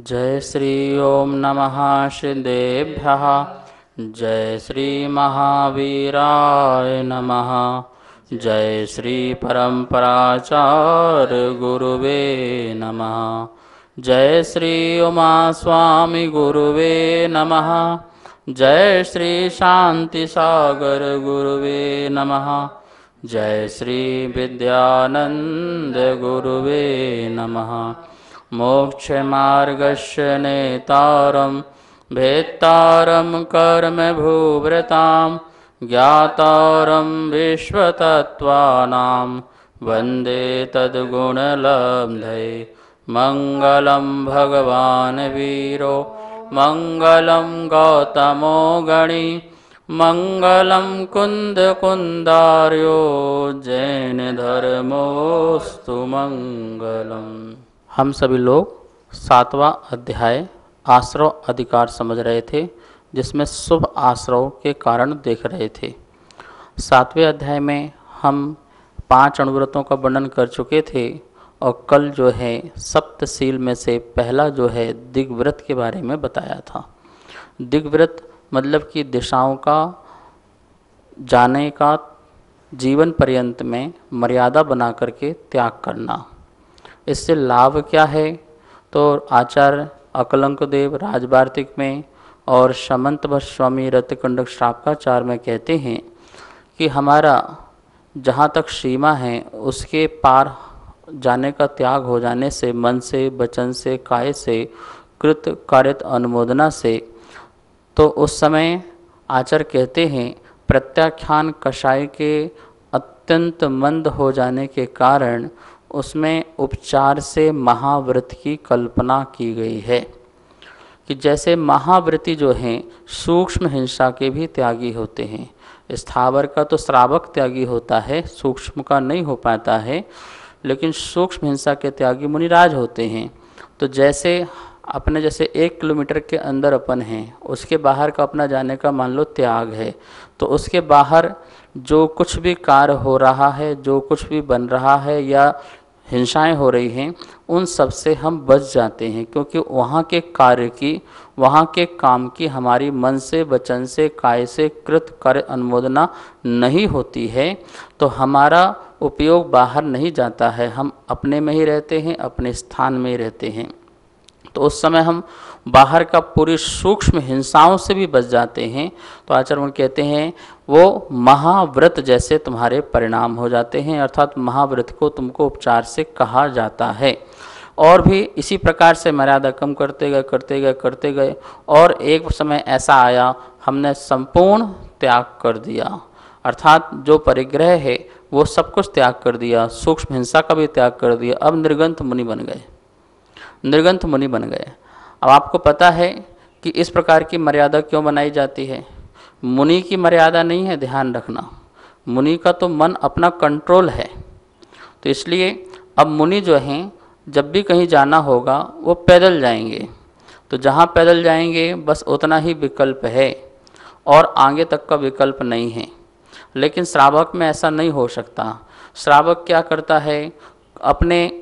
जय श्री ओम नमः सिद्धेभ्यः। जय श्री महावीराय नमः। जय श्री परम्पराचार्य गुरुवे नमः। जय श्री उमा स्वामी गुरुवे नमः। जय श्री शांति सागर गुरुवे नमः। जय श्री विद्यानंद गुरुवे नमः। मोक्ष मार्गस्य नेतारं भेत्तारं कर्म भूभृतां ज्ञातारं विश्वतत्त्वानां वन्दे तद्गुणलब्धये। मङ्गलं भगवान् वीरो मङ्गलं गौतमो गणी मङ्गलं कुन्दकुन्दार्यो जैन धर्मोऽस्तु मङ्गलम्। हम सभी लोग 7वां अध्याय आश्रव अधिकार समझ रहे थे, जिसमें शुभ आश्रव के कारण देख रहे थे। 7वें अध्याय में हम 5 अणुव्रतों का वर्णन कर चुके थे और कल जो है सप्तशील में से पहला जो है दिग्व्रत के बारे में बताया था। दिग्व्रत मतलब कि दिशाओं का जाने का जीवन पर्यंत में मर्यादा बना करके त्याग करना। इससे लाभ क्या है? तो आचार्य अकलंक देव राजवार्तिक में और समंत स्वामी रत्नकुंडक श्रावकाचार्य में कहते हैं कि हमारा जहाँ तक सीमा है उसके पार जाने का त्याग हो जाने से, मन से, वचन से, काय से, कृत कारित अनुमोदना से, तो उस समय आचार्य कहते हैं प्रत्याख्यान कषाय के अत्यंत मंद हो जाने के कारण उसमें उपचार से महाव्रत की कल्पना की गई है कि जैसे महाव्रती जो हैं सूक्ष्म हिंसा के भी त्यागी होते हैं। स्थावर का तो श्रावक त्यागी होता है, सूक्ष्म का नहीं हो पाता है, लेकिन सूक्ष्म हिंसा के त्यागी मुनिराज होते हैं। तो जैसे अपने जैसे 1 किलोमीटर के अंदर अपन हैं, उसके बाहर का अपना जाने का मान लो त्याग है, तो उसके बाहर जो कुछ भी कार्य हो रहा है, जो कुछ भी बन रहा है या हिंसाएं हो रही हैं, उन सब से हम बच जाते हैं, क्योंकि वहाँ के कार्य की, वहाँ के काम की हमारी मन से, वचन से, काय से कृत कार्य अनुमोदना नहीं होती है, तो हमारा उपयोग बाहर नहीं जाता है, हम अपने में ही रहते हैं, अपने स्थान में ही रहते हैं। तो उस समय हम बाहर का पूरी सूक्ष्म हिंसाओं से भी बच जाते हैं। तो आचार्य कहते हैं वो महाव्रत जैसे तुम्हारे परिणाम हो जाते हैं, अर्थात महाव्रत को तुमको उपचार से कहा जाता है। और भी इसी प्रकार से मर्यादा कम करते गए और एक समय ऐसा आया हमने संपूर्ण त्याग कर दिया, अर्थात जो परिग्रह है वो सब कुछ त्याग कर दिया, सूक्ष्म हिंसा का भी त्याग कर दिया। अब निर्गंथ मुनि बन गए, निर्गंथ मुनि बन गए। अब आपको पता है कि इस प्रकार की मर्यादा क्यों बनाई जाती है। मुनि की मर्यादा नहीं है, ध्यान रखना, मुनि का तो मन अपना कंट्रोल है। तो इसलिए अब मुनि जो हैं जब भी कहीं जाना होगा वो पैदल जाएंगे, तो जहाँ पैदल जाएंगे बस उतना ही विकल्प है और आगे तक का विकल्प नहीं है। लेकिन श्रावक में ऐसा नहीं हो सकता। श्रावक क्या करता है, अपने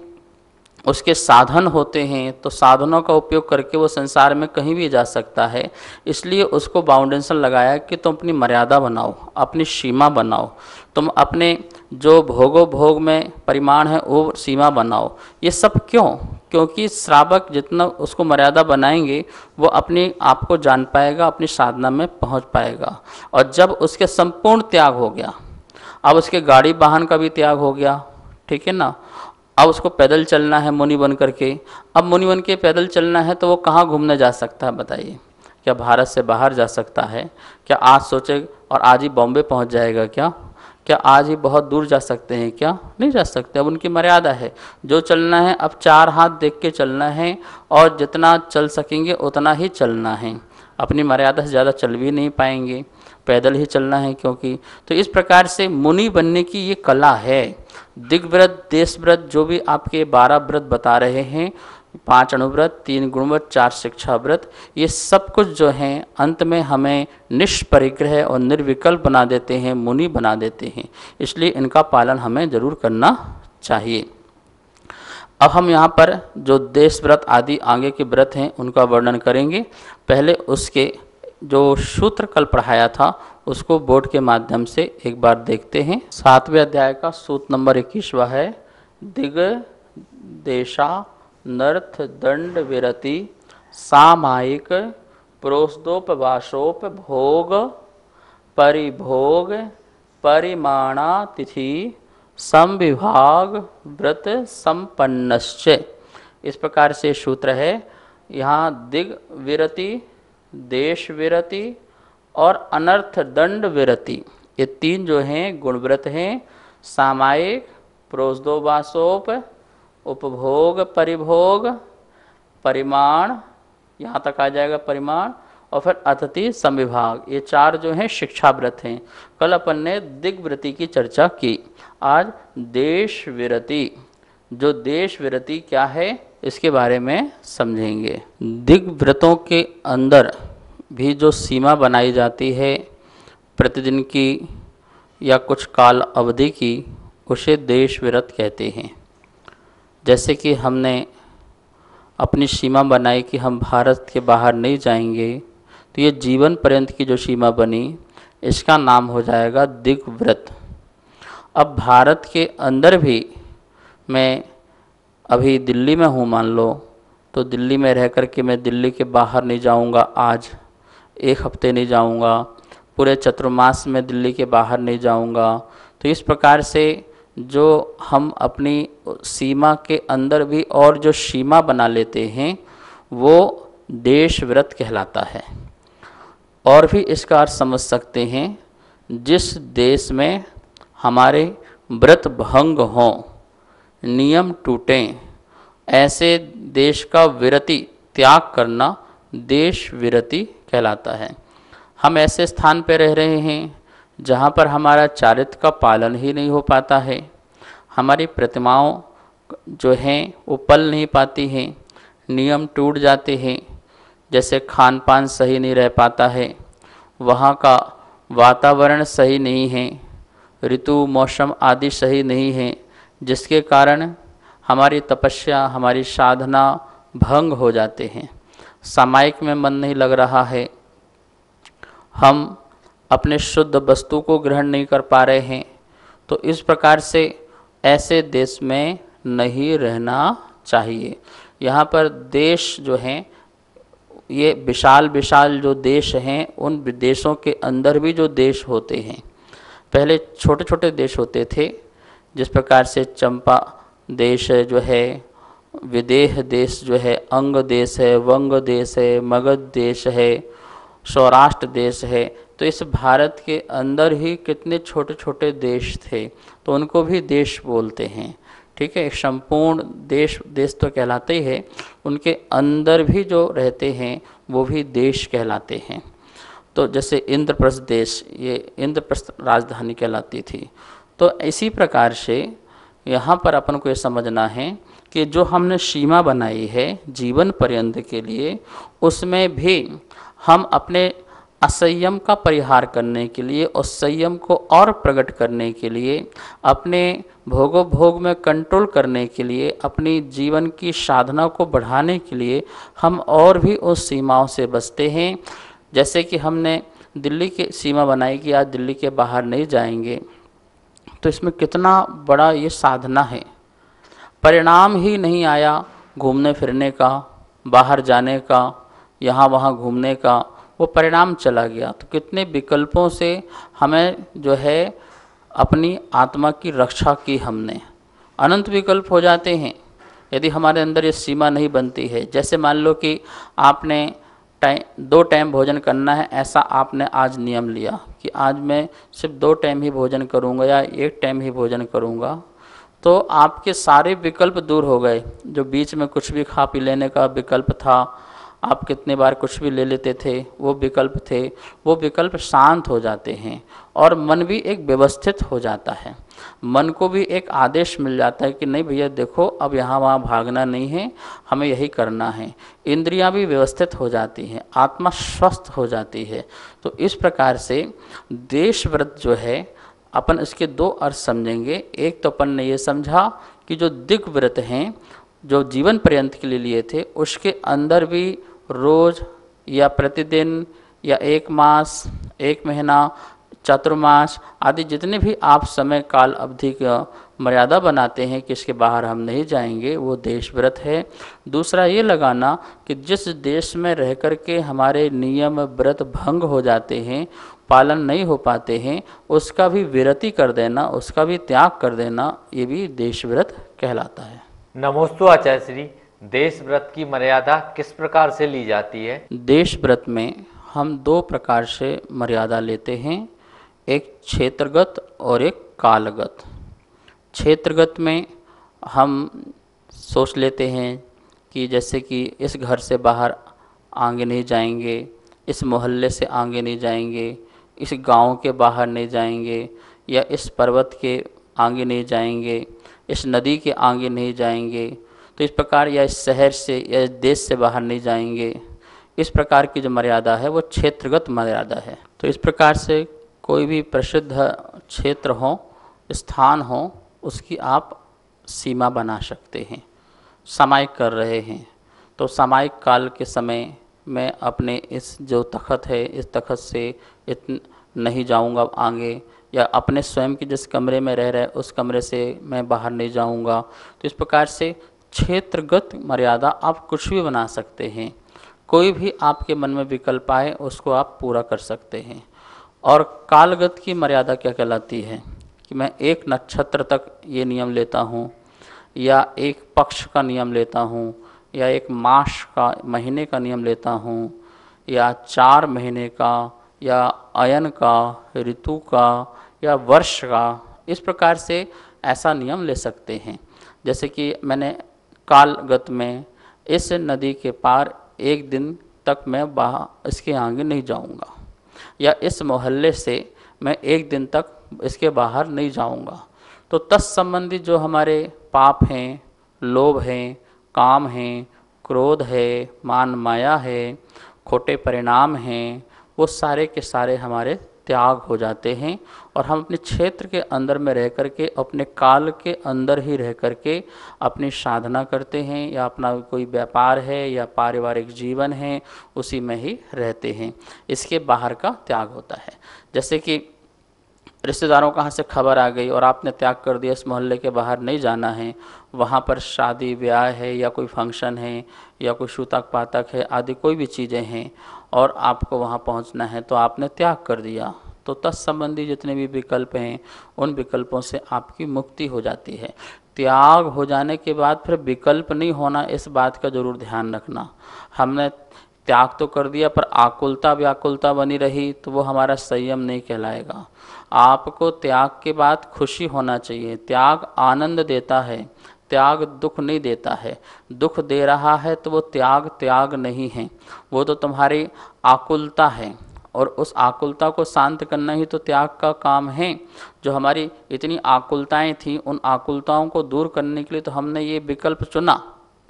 उसके साधन होते हैं, तो साधनों का उपयोग करके वो संसार में कहीं भी जा सकता है। इसलिए उसको बाउंडेशन लगाया कि तुम अपनी मर्यादा बनाओ, अपनी सीमा बनाओ, तुम अपने जो भोग में परिमाण है वो सीमा बनाओ। ये सब क्यों? क्योंकि श्रावक जितना उसको मर्यादा बनाएंगे वो अपने आप को जान पाएगा, अपनी साधना में पहुंच पाएगा। और जब उसके संपूर्ण त्याग हो गया, अब उसके गाड़ी वाहन का भी त्याग हो गया, ठीक है ना, अब उसको पैदल चलना है मुनि बन करके। अब मुनि बन के पैदल चलना है तो वो कहाँ घूमने जा सकता है बताइए? क्या भारत से बाहर जा सकता है? क्या आज सोचे और आज ही बॉम्बे पहुंच जाएगा? क्या आज ही बहुत दूर जा सकते हैं? क्या नहीं जा सकते। अब उनकी मर्यादा है, जो चलना है अब 4 हाथ देख के चलना है और जितना चल सकेंगे उतना ही चलना है। अपनी मर्यादा से ज़्यादा चल भी नहीं पाएंगे, पैदल ही चलना है क्योंकि। तो इस प्रकार से मुनि बनने की ये कला है। दिग्व्रत, देशव्रत, जो भी आपके 12 व्रत बता रहे हैं, 5 अणुव्रत, 3 गुणव्रत, 4 शिक्षा व्रत, ये सब कुछ जो हैं अंत में हमें निष्परिग्रह और निर्विकल्प बना देते हैं, मुनि बना देते हैं। इसलिए इनका पालन हमें जरूर करना चाहिए। अब हम यहाँ पर जो देश व्रत आदि आगे के व्रत हैं उनका वर्णन करेंगे। पहले उसके जो सूत्र कल पढ़ाया था उसको बोर्ड के माध्यम से एक बार देखते हैं। 7वें अध्याय का सूत्र नंबर 21वां है, दिग देशा नर्थ दंड विरति सामायिक प्रोषदोपवासोपभोग परिभोग परिमाणातिथि समविभाग व्रत संपन्नश्च। इस प्रकार से सूत्र है। यहाँ दिग विरति, देश विरति और अनर्थ दंड विरति, ये तीन जो हैं गुणव्रत हैं। सामायिक, प्रोषदोपासोप, उपभोग परिभोग, परिमाण, यहाँ तक आ जाएगा परिमाण, और फिर अतिथि संविभाग, ये चार जो हैं शिक्षा व्रत हैं। कल अपन ने दिग्व्रति की चर्चा की। आज देश विरति, जो देश विरति क्या है इसके बारे में समझेंगे। दिग्व्रतों के अंदर भी जो सीमा बनाई जाती है प्रतिदिन की या कुछ काल अवधि की, उसे देश व्रत कहते हैं। जैसे कि हमने अपनी सीमा बनाई कि हम भारत के बाहर नहीं जाएंगे, तो ये जीवन पर्यंत की जो सीमा बनी इसका नाम हो जाएगा दिग्व्रत। अब भारत के अंदर भी मैं अभी दिल्ली में हूँ मान लो, तो दिल्ली में रह कर के मैं दिल्ली के बाहर नहीं जाऊँगा, आज एक हफ्ते नहीं जाऊँगा, पूरे चतुर्मास में दिल्ली के बाहर नहीं जाऊँगा। तो इस प्रकार से जो हम अपनी सीमा के अंदर भी और जो सीमा बना लेते हैं वो देश व्रत कहलाता है। और भी इसका अर्थ समझ सकते हैं, जिस देश में हमारे व्रत भंग हों, नियम टूटें, ऐसे देश का विरति त्याग करना देश विरति कहलाता है। हम ऐसे स्थान पर रह रहे हैं जहाँ पर हमारा चारित्र का पालन ही नहीं हो पाता है, हमारी प्रतिमाओं जो हैं वो पल नहीं पाती हैं, नियम टूट जाते हैं, जैसे खान पान सही नहीं रह पाता है, वहाँ का वातावरण सही नहीं है, ऋतु मौसम आदि सही नहीं है, जिसके कारण हमारी तपस्या हमारी साधना भंग हो जाते हैं। सामायिक में मन नहीं लग रहा है, हम अपने शुद्ध वस्तु को ग्रहण नहीं कर पा रहे हैं, तो इस प्रकार से ऐसे देश में नहीं रहना चाहिए। यहाँ पर देश जो हैं ये विशाल विशाल जो देश हैं, उन देशों के अंदर भी जो देश होते हैं, पहले छोटे छोटे देश होते थे, जिस प्रकार से चंपा देश जो है, विदेह देश जो है, अंग देश है, वंग देश है, मगध देश है, सौराष्ट्र देश है। तो इस भारत के अंदर ही कितने छोटे छोटे देश थे, तो उनको भी देश बोलते हैं। ठीक है, एक संपूर्ण देश तो कहलाते ही है, उनके अंदर भी जो रहते हैं वो भी देश कहलाते हैं। तो जैसे इंद्रप्रस्थ देश, ये इंद्रप्रस्थ राजधानी कहलाती थी। तो इसी प्रकार से यहाँ पर अपन को ये समझना है कि जो हमने सीमा बनाई है जीवन पर्यंत के लिए, उसमें भी हम अपने असंयम का परिहार करने के लिए और संयम को और प्रकट करने के लिए, अपने भोगोपभोग में कंट्रोल करने के लिए, अपनी जीवन की साधना को बढ़ाने के लिए हम और भी उस सीमाओं से बचते हैं। जैसे कि हमने दिल्ली की सीमा बनाई कि आज दिल्ली के बाहर नहीं जाएंगे, तो इसमें कितना बड़ा ये साधना है। परिणाम ही नहीं आया घूमने फिरने का, बाहर जाने का, यहाँ वहाँ घूमने का, वो परिणाम चला गया। तो कितने विकल्पों से हमें जो है अपनी आत्मा की रक्षा की हमने। अनंत विकल्प हो जाते हैं यदि हमारे अंदर ये सीमा नहीं बनती है। जैसे मान लो कि आपने 2 टाइम भोजन करना है, ऐसा आपने आज नियम लिया कि आज मैं सिर्फ 2 टाइम ही भोजन करूंगा या 1 टाइम ही भोजन करूंगा, तो आपके सारे विकल्प दूर हो गए। जो बीच में कुछ भी खा पी लेने का विकल्प था, आप कितने बार कुछ भी ले लेते थे, वो विकल्प थे, वो विकल्प शांत हो जाते हैं और मन भी एक व्यवस्थित हो जाता है। मन को भी एक आदेश मिल जाता है कि नहीं भैया देखो, अब यहाँ वहाँ भागना नहीं है, हमें यही करना है। इंद्रियां भी व्यवस्थित हो जाती हैं, आत्मा स्वस्थ हो जाती है। तो इस प्रकार से देश व्रत जो है, अपन इसके 2 अर्थ समझेंगे। एक तो अपन ने ये समझा कि जो दिग्व्रत हैं जो जीवन पर्यंत के लिए लिए थे उसके अंदर भी रोज या प्रतिदिन या एक मास, एक महीना, चातुर्मास आदि जितने भी आप समय काल अवधि का मर्यादा बनाते हैं कि इसके बाहर हम नहीं जाएंगे, वो देश व्रत है। दूसरा ये लगाना कि जिस देश में रह कर के हमारे नियम व्रत भंग हो जाते हैं, पालन नहीं हो पाते हैं, उसका भी विरति कर देना, उसका भी त्याग कर देना, ये भी देश व्रत कहलाता है। नमोस्तु आचार्य श्री, देश व्रत की मर्यादा किस प्रकार से ली जाती है? देश व्रत में हम दो प्रकार से मर्यादा लेते हैं, एक क्षेत्रगत और एक कालगत। क्षेत्रगत में हम सोच लेते हैं कि जैसे कि इस घर से बाहर आगे नहीं जाएंगे, इस मोहल्ले से आगे नहीं जाएंगे, इस गांव के बाहर नहीं जाएंगे, या इस पर्वत के आगे नहीं जाएंगे, इस नदी के आगे नहीं जाएंगे, तो इस प्रकार, या इस शहर से या इस देश से बाहर नहीं जाएंगे। इस प्रकार की जो मर्यादा है वो क्षेत्रगत मर्यादा है। तो इस प्रकार से कोई भी प्रसिद्ध क्षेत्र हो, स्थान हो, उसकी आप सीमा बना सकते हैं। सामायिक कर रहे हैं तो सामायिक काल के समय मैं अपने इस जो तख़त है, इस तख़त से नहीं जाऊंगा आगे, या अपने स्वयं के जिस कमरे में रह रहे उस कमरे से मैं बाहर नहीं जाऊंगा। तो इस प्रकार से क्षेत्रगत मर्यादा आप कुछ भी बना सकते हैं। कोई भी आपके मन में विकल्प आए उसको आप पूरा कर सकते हैं। और कालगत की मर्यादा क्या कहलाती है कि मैं एक नक्षत्र तक ये नियम लेता हूँ, या एक पक्ष का नियम लेता हूँ, या एक मास का, महीने का नियम लेता हूँ, या 4 महीने का, या अयन का, ऋतु का, या वर्ष का। इस प्रकार से ऐसा नियम ले सकते हैं। जैसे कि मैंने कालगत में इस नदी के पार एक दिन तक मैं इसके आगे नहीं जाऊंगा, या इस मोहल्ले से मैं एक दिन तक इसके बाहर नहीं जाऊंगा। तो तत्संबंधी जो हमारे पाप हैं, लोभ हैं, काम हैं, क्रोध है, मान माया है, खोटे परिणाम हैं, वो सारे के सारे हमारे त्याग हो जाते हैं, और हम अपने क्षेत्र के अंदर में रह करके, अपने काल के अंदर ही रह करके अपनी साधना करते हैं, या अपना कोई व्यापार है या पारिवारिक जीवन है उसी में ही रहते हैं। इसके बाहर का त्याग होता है। जैसे कि रिश्तेदारों कहाँ से खबर आ गई और आपने त्याग कर दिया, इस मोहल्ले के बाहर नहीं जाना है, वहाँ पर शादी ब्याह है या कोई फंक्शन है या कोई सूतक पातक है आदि कोई भी चीज़ें हैं और आपको वहाँ पहुँचना है, तो आपने त्याग कर दिया। तो तत्संबंधी जितने भी विकल्प हैं उन विकल्पों से आपकी मुक्ति हो जाती है। त्याग हो जाने के बाद फिर विकल्प नहीं होना, इस बात का जरूर ध्यान रखना। हमने त्याग तो कर दिया पर आकुलता व्याकुलता बनी रही तो वो हमारा संयम नहीं कहलाएगा। आपको त्याग के बाद खुशी होना चाहिए। त्याग आनंद देता है, त्याग दुख नहीं देता है। दुख दे रहा है तो वो त्याग नहीं है, वो तो तुम्हारी आकुलता है, और उस आकुलता को शांत करना ही तो त्याग का काम है। जो हमारी इतनी आकुलताएं थीं, उन आकुलताओं को दूर करने के लिए तो हमने ये विकल्प चुना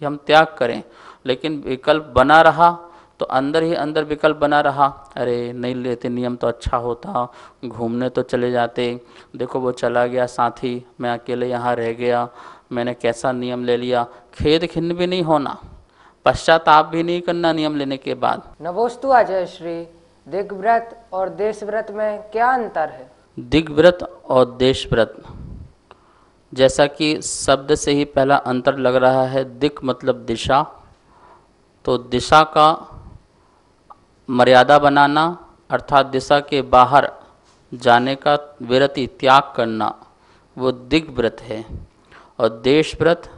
कि हम त्याग करें, लेकिन विकल्प बना रहा तो अंदर ही अंदर विकल्प बना रहा, अरे नहीं लेते नियम तो अच्छा होता, घूमने तो चले जाते, देखो वो चला गया साथी, मैं अकेले यहाँ रह गया, मैंने कैसा नियम ले लिया। खेद खिन्न भी नहीं होना, पश्चाताप भी नहीं करना नियम लेने के बाद। नमोस्तु आचार्य श्री, दिग्व्रत और देशव्रत में क्या अंतर है? दिग्व्रत और देशव्रत, जैसा कि शब्द से ही पहला अंतर लग रहा है, दिक मतलब दिशा, तो दिशा का मर्यादा बनाना अर्थात दिशा के बाहर जाने का विरति त्याग करना वो दिग्व्रत है। और देशव्रत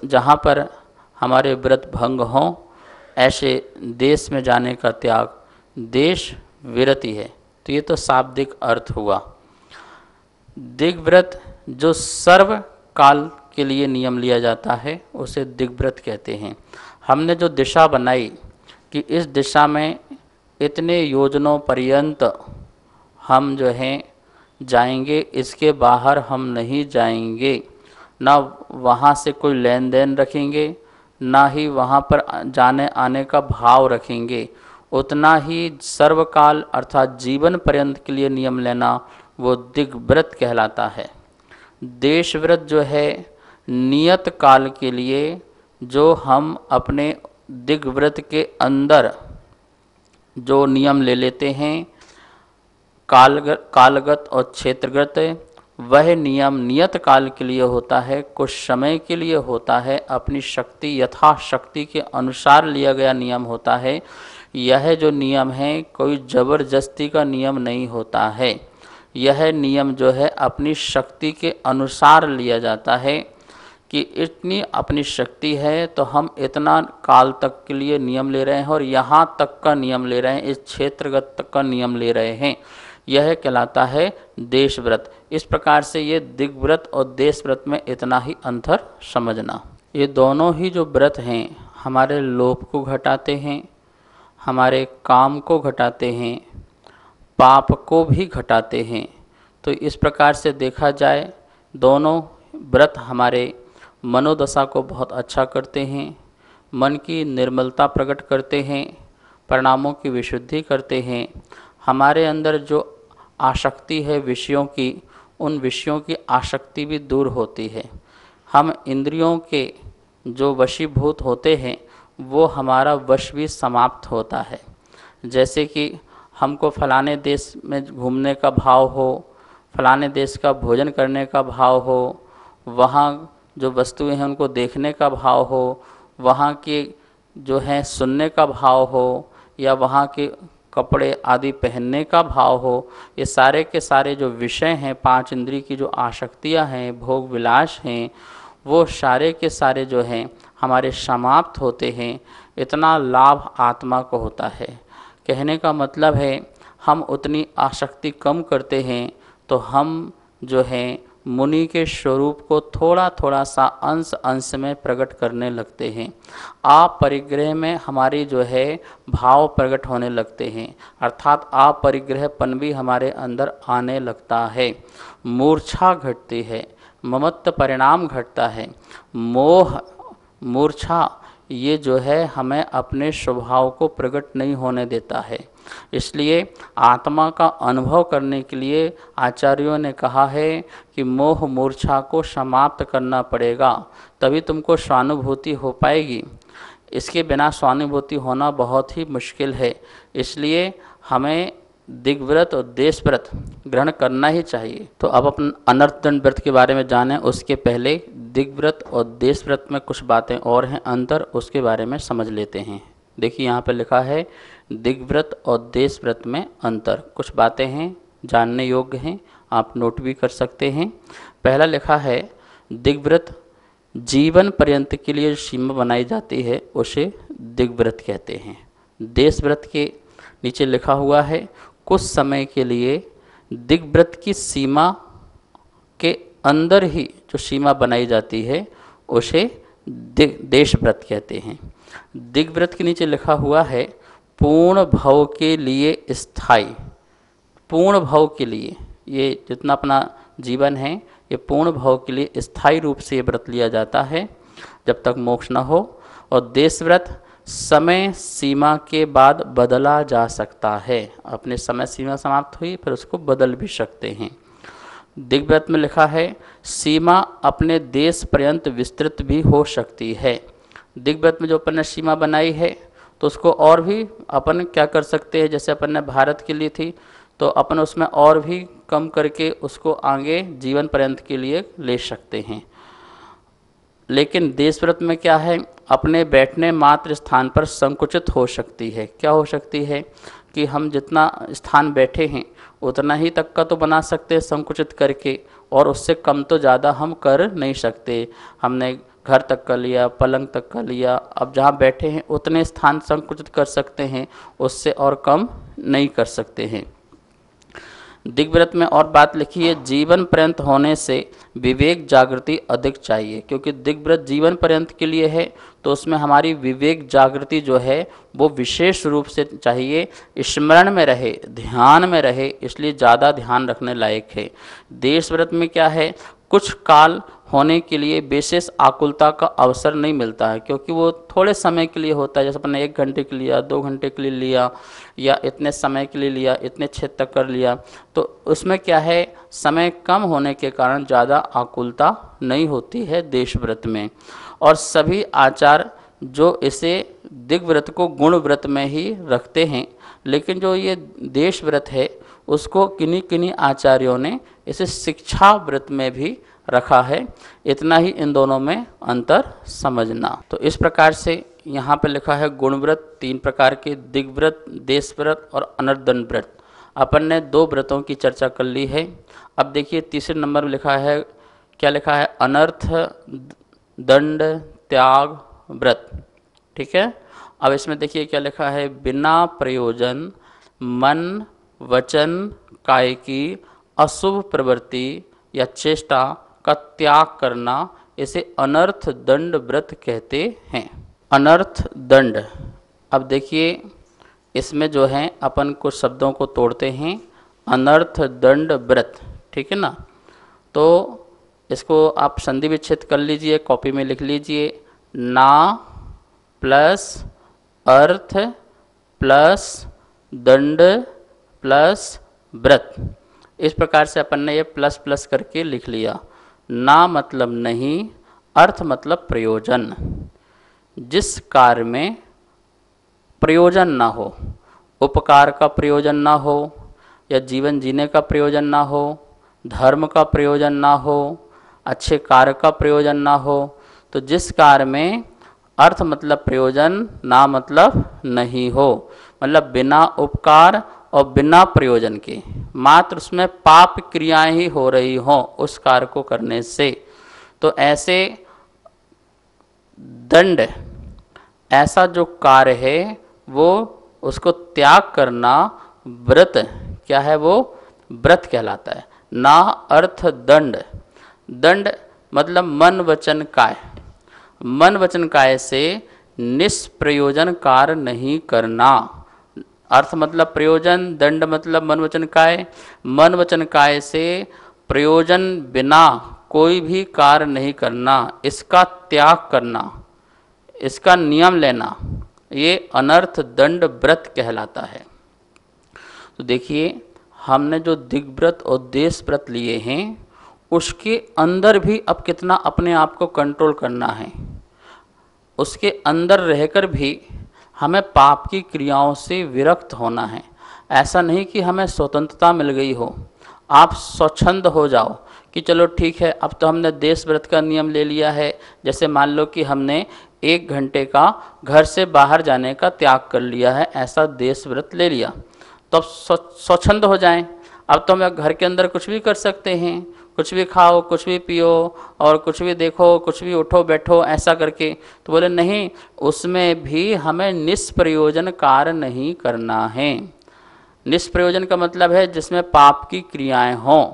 जहाँ पर हमारे व्रत भंग हों ऐसे देश में जाने का त्याग देश विरति है। तो ये तो शाब्दिक अर्थ हुआ। दिग्व्रत जो सर्व काल के लिए नियम लिया जाता है उसे दिग्व्रत कहते हैं। हमने जो दिशा बनाई कि इस दिशा में इतने योजनों पर्यंत हम जो हैं जाएंगे, इसके बाहर हम नहीं जाएंगे, ना वहाँ से कोई लेन देन रखेंगे, ना ही वहाँ पर जाने आने का भाव रखेंगे, उतना ही सर्वकाल अर्थात जीवन पर्यंत के लिए नियम लेना वो दिग्व्रत कहलाता है। देशव्रत जो है नियत काल के लिए जो हम अपने दिग्व्रत के अंदर जो नियम ले लेते हैं कालगत और क्षेत्रगत, वह नियम नियत काल के लिए होता है, कुछ समय के लिए होता है, अपनी शक्ति यथाशक्ति के अनुसार लिया गया नियम होता है। यह जो नियम है कोई जबरदस्ती का नियम नहीं होता है। यह नियम जो है अपनी शक्ति के अनुसार लिया जाता है कि इतनी अपनी शक्ति है तो हम इतना काल तक के लिए नियम ले रहे हैं और यहाँ तक का नियम ले रहे हैं, इस क्षेत्रगत तक का नियम ले रहे हैं। यह कहलाता है देशव्रत। इस प्रकार से ये दिग्व्रत और देशव्रत में इतना ही अंतर समझना। ये दोनों ही जो व्रत हैं हमारे लोभ को घटाते हैं, हमारे काम को घटाते हैं, पाप को भी घटाते हैं। तो इस प्रकार से देखा जाए दोनों व्रत हमारे मनोदशा को बहुत अच्छा करते हैं, मन की निर्मलता प्रकट करते हैं, परिणामों की विशुद्धि करते हैं। हमारे अंदर जो आसक्ति है विषयों की, उन विषयों की आसक्ति भी दूर होती है। हम इंद्रियों के जो वशीभूत होते हैं वो हमारा वश भी समाप्त होता है। जैसे कि हमको फलाने देश में घूमने का भाव हो, फलाने देश का भोजन करने का भाव हो, वहाँ जो वस्तुएं हैं उनको देखने का भाव हो, वहाँ के जो है सुनने का भाव हो, या वहाँ के कपड़े आदि पहनने का भाव हो, ये सारे के सारे जो विषय हैं, पांच इंद्रिय की जो आसक्तियाँ हैं, भोग विलास हैं, वो सारे के सारे जो हैं हमारे समाप्त होते हैं। इतना लाभ आत्मा को होता है। कहने का मतलब है हम उतनी आसक्ति कम करते हैं तो हम जो हैं मुनि के स्वरूप को थोड़ा थोड़ा सा अंश अंश में प्रकट करने लगते हैं। अपरिग्रह में हमारी जो है भाव प्रकट होने लगते हैं, अर्थात अपरिग्रहपन भी हमारे अंदर आने लगता है। मूर्छा घटती है, ममत्व परिणाम घटता है। मोह मूर्छा ये जो है हमें अपने स्वभाव को प्रकट नहीं होने देता है। इसलिए आत्मा का अनुभव करने के लिए आचार्यों ने कहा है कि मोह मूर्छा को समाप्त करना पड़ेगा, तभी तुमको स्वानुभूति हो पाएगी। इसके बिना स्वानुभूति होना बहुत ही मुश्किल है। इसलिए हमें दिग्व्रत और देशव्रत ग्रहण करना ही चाहिए। तो अब अपन अनर्थदंड व्रत के बारे में जानें, उसके पहले दिग्व्रत और देशव्रत में कुछ बातें और हैं अंतर, उसके बारे में समझ लेते हैं। देखिए यहाँ पे लिखा है दिग्व्रत और देशव्रत में अंतर। कुछ बातें हैं जानने योग्य हैं, आप नोट भी कर सकते हैं। पहला लिखा है दिग्व्रत जीवन पर्यंत के लिए सीमा बनाई जाती है, उसे दिग्व्रत कहते हैं। देशव्रत के नीचे लिखा हुआ है कुछ समय के लिए दिग्व्रत की सीमा के अंदर ही जो सीमा बनाई जाती है उसे देशव्रत कहते हैं। दिग्व्रत के नीचे लिखा हुआ है पूर्ण भव के लिए स्थायी। पूर्ण भव के लिए, ये जितना अपना जीवन है ये पूर्ण भव के लिए स्थायी रूप से ये व्रत लिया जाता है जब तक मोक्ष न हो। और देशव्रत समय सीमा के बाद बदला जा सकता है। अपने समय सीमा समाप्त हुई फिर उसको बदल भी सकते हैं। दिग्व्रत में लिखा है सीमा अपने देश पर्यंत विस्तृत भी हो सकती है। दिग्व्रत में जो अपन ने सीमा बनाई है तो उसको और भी अपन क्या कर सकते हैं, जैसे अपन ने भारत के लिए थी तो अपन उसमें और भी कम करके उसको आगे जीवन पर्यंत के लिए ले सकते हैं। लेकिन देशव्रत में क्या है, अपने बैठने मात्र स्थान पर संकुचित हो सकती है। क्या हो सकती है कि हम जितना स्थान बैठे हैं उतना ही तक का तो बना सकते हैं संकुचित करके, और उससे कम तो ज़्यादा हम कर नहीं सकते। हमने घर तक का लिया, पलंग तक का लिया, अब जहाँ बैठे हैं उतने स्थान संकुचित कर सकते हैं, उससे और कम नहीं कर सकते हैं। दिग्व्रत में और बात लिखी है जीवन पर्यंत होने से विवेक जागृति अधिक चाहिए, क्योंकि दिग्व्रत जीवन पर्यंत के लिए है तो उसमें हमारी विवेक जागृति जो है वो विशेष रूप से चाहिए, स्मरण में रहे, ध्यान में रहे, इसलिए ज़्यादा ध्यान रखने लायक है। देशव्रत में क्या है, कुछ काल होने के लिए विशेष आकुलता का अवसर नहीं मिलता है, क्योंकि वो थोड़े समय के लिए होता है। जैसे अपने 1 घंटे के लिए लिया, 2 घंटे के लिए लिया, या इतने समय के लिए लिया, इतने क्षेत्र तक कर लिया, तो उसमें क्या है, समय कम होने के कारण ज़्यादा आकुलता नहीं होती है देश व्रत में। और सभी आचार जो इसे दिग व्रत को गुण व्रत में ही रखते हैं, लेकिन जो ये देश व्रत है उसको किन्हीं किन्हीं आचार्यों ने इसे शिक्षा व्रत में भी रखा है। इतना ही इन दोनों में अंतर समझना। तो इस प्रकार से यहाँ पे लिखा है गुण व्रत 3 प्रकार के, दिग व्रत, देश व्रत और अनर्दंड व्रत। अपन ने 2 व्रतों की चर्चा कर ली है। अब देखिए तीसरे नंबर में लिखा है, क्या लिखा है, अनर्थ दंड त्याग व्रत। ठीक है। अब इसमें देखिए क्या लिखा है, बिना प्रयोजन मन वचन काय की अशुभ प्रवृत्ति या चेष्टा का त्याग करना, इसे अनर्थ दंड व्रत कहते हैं। अनर्थ दंड, अब देखिए इसमें जो है अपन कुछ शब्दों को तोड़ते हैं। अनर्थ दंड व्रत, ठीक है ना। तो इसको आप संधि विच्छेद कर लीजिए, कॉपी में लिख लीजिए। ना प्लस अर्थ प्लस दंड प्लस व्रत, इस प्रकार से अपन ने ये प्लस प्लस करके लिख लिया। ना मतलब नहीं, अर्थ मतलब प्रयोजन। जिस कार्य में प्रयोजन ना हो, उपकार का प्रयोजन ना हो, या जीवन जीने का प्रयोजन ना हो, धर्म का प्रयोजन ना हो, अच्छे कार्य का प्रयोजन ना हो, तो जिस कार्य में अर्थ मतलब प्रयोजन, ना मतलब नहीं हो, मतलब बिना उपकार और बिना प्रयोजन के मात्र उसमें पाप क्रियाएं ही हो रही हों उस कार्य को करने से, तो ऐसे दंड, ऐसा जो कार्य है वो उसको त्याग करना व्रत, क्या है वो, व्रत कहलाता है। ना अर्थ दंड, दंड मतलब मन वचन काय, मन वचन काय से निष्प्रयोजन कार्य नहीं करना। अर्थ मतलब प्रयोजन, दंड मतलब मन वचन काय, मन वचन काय से प्रयोजन बिना कोई भी कार्य नहीं करना, इसका त्याग करना, इसका नियम लेना, ये अनर्थ दंड व्रत कहलाता है। तो देखिए हमने जो दिग व्रत और देश व्रत लिए हैं उसके अंदर भी अब कितना अपने आप को कंट्रोल करना है। उसके अंदर रहकर भी हमें पाप की क्रियाओं से विरक्त होना है। ऐसा नहीं कि हमें स्वतंत्रता मिल गई हो, आप स्वच्छंद हो जाओ कि चलो ठीक है अब तो हमने देश व्रत का नियम ले लिया है। जैसे मान लो कि हमने 1 घंटे का घर से बाहर जाने का त्याग कर लिया है, ऐसा देश व्रत ले लिया, तो अब स्वच्छंद हो जाएं। अब तो हम घर के अंदर कुछ भी कर सकते हैं, कुछ भी खाओ, कुछ भी पियो और कुछ भी देखो, कुछ भी उठो बैठो ऐसा करके। तो बोले नहीं, उसमें भी हमें निष्प्रयोजन कार्य नहीं करना है। निष्प्रयोजन का मतलब है जिसमें पाप की क्रियाएं हों,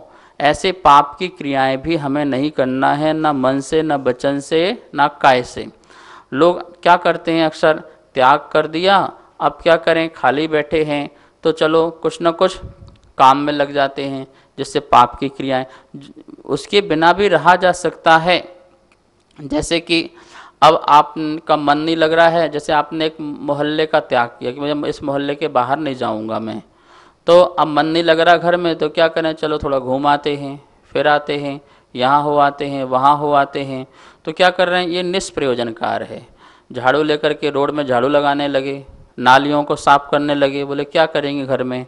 ऐसे पाप की क्रियाएं भी हमें नहीं करना है, ना मन से, ना वचन से, ना काय से। लोग क्या करते हैं, अक्सर त्याग कर दिया, अब क्या करें, खाली बैठे हैं तो चलो कुछ ना कुछ काम में लग जाते हैं, जिससे पाप की क्रियाएं, उसके बिना भी रहा जा सकता है। जैसे कि अब आपका मन नहीं लग रहा है, जैसे आपने एक मोहल्ले का त्याग किया कि मुझे इस मोहल्ले के बाहर नहीं जाऊंगा मैं, तो अब मन नहीं लग रहा घर में, तो क्या करें, चलो थोड़ा घूम आते हैं, फिर आते हैं, यहाँ हो आते हैं, वहाँ हो आते हैं। तो क्या कर रहे हैं, ये निष्प्रयोजन कार्य है। झाड़ू लेकर के रोड में झाड़ू लगाने लगे, नालियों को साफ करने लगे, बोले क्या करेंगे घर में,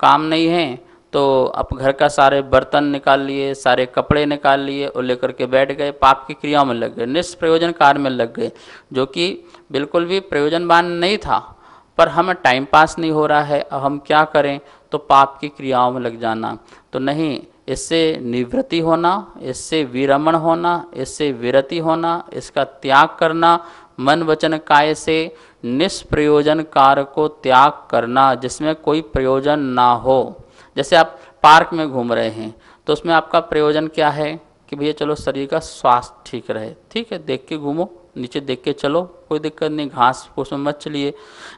काम नहीं है, तो अब घर का सारे बर्तन निकाल लिए, सारे कपड़े निकाल लिए और लेकर के बैठ गए, पाप की क्रियाओं में लग गए, निष्प्रयोजन कार्य में लग गए, जो कि बिल्कुल भी प्रयोजनवान नहीं था, पर हमें टाइम पास नहीं हो रहा है, अब हम क्या करें, तो पाप की क्रियाओं में लग जाना। तो नहीं, इससे निवृत्ति होना, इससे विरमण होना, इससे विरति होना, इसका त्याग करना, मन वचन काय से निष्प्रयोजन कार्य को त्याग करना जिसमें कोई प्रयोजन ना हो। जैसे आप पार्क में घूम रहे हैं तो उसमें आपका प्रयोजन क्या है कि भैया चलो शरीर का स्वास्थ्य ठीक रहे, ठीक है, देख के घूमो, नीचे देख के चलो, कोई दिक्कत नहीं, घास फूस में मत चलिए,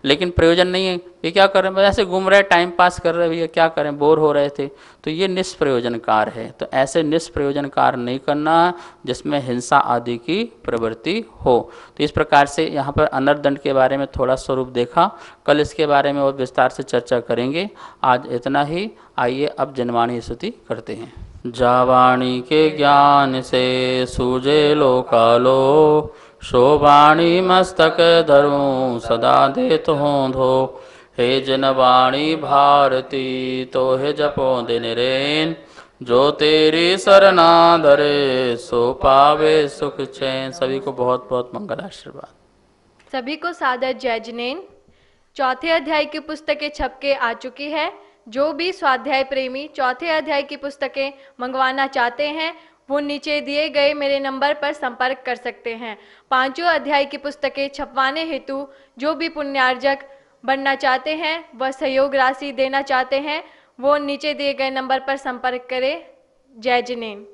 लेकिन प्रयोजन नहीं है। ये क्या कर रहे हैं, बस ऐसे घूम रहे, टाइम पास कर रहे, भैया क्या करें, बोर हो रहे थे, तो ये निष्प्रयोजन कार्य है। तो ऐसे निष्प्रयोजन कार्य नहीं करना जिसमें हिंसा आदि की प्रवृत्ति हो। तो इस प्रकार से यहाँ पर अनर्थदंड के बारे में थोड़ा स्वरूप देखा, कल इसके बारे में और विस्तार से चर्चा करेंगे। आज इतना ही। आइए अब जनवाणी स्तुति करते हैं। जावाणी के ज्ञान से सूझे लोकालो, शोभाणी मस्तक धरूं सदा देत हों धो। हे जनवाणी भारती तो हे जपो दिन रेन, जो तेरी सरना धरे सो पावे सुख चैन। सभी को बहुत बहुत मंगल आशीर्वाद। सभी को सादर जय जिनेन। चौथे अध्याय की पुस्तकें छपके आ चुकी है। जो भी स्वाध्याय प्रेमी चौथे अध्याय की पुस्तकें मंगवाना चाहते हैं वो नीचे दिए गए मेरे नंबर पर संपर्क कर सकते हैं। पांचों अध्याय की पुस्तकें छपवाने हेतु जो भी पुण्यार्जक बनना चाहते हैं, वह सहयोग राशि देना चाहते हैं, वो नीचे दिए गए नंबर पर संपर्क करें। जय जिनेन।